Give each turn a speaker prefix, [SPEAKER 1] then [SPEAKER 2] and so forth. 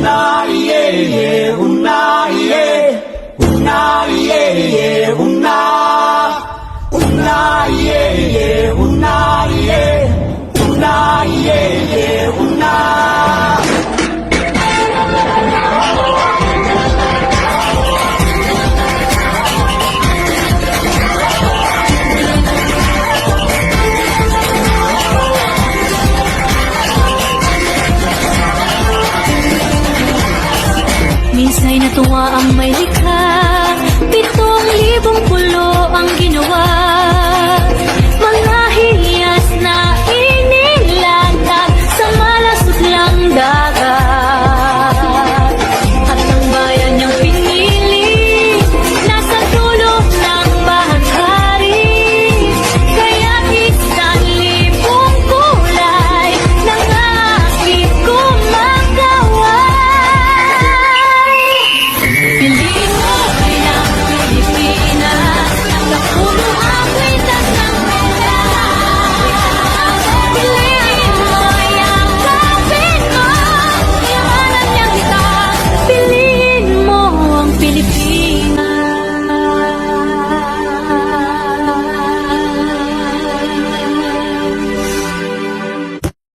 [SPEAKER 1] una, yeah, yeah, una, yeah. Una, yeah, yeah, una. Una, yeah, yeah, una, yeah. Una, yeah, yeah, una.
[SPEAKER 2] Minsa'y natuwa ang may likha, 7,000 pulo ang ginawa.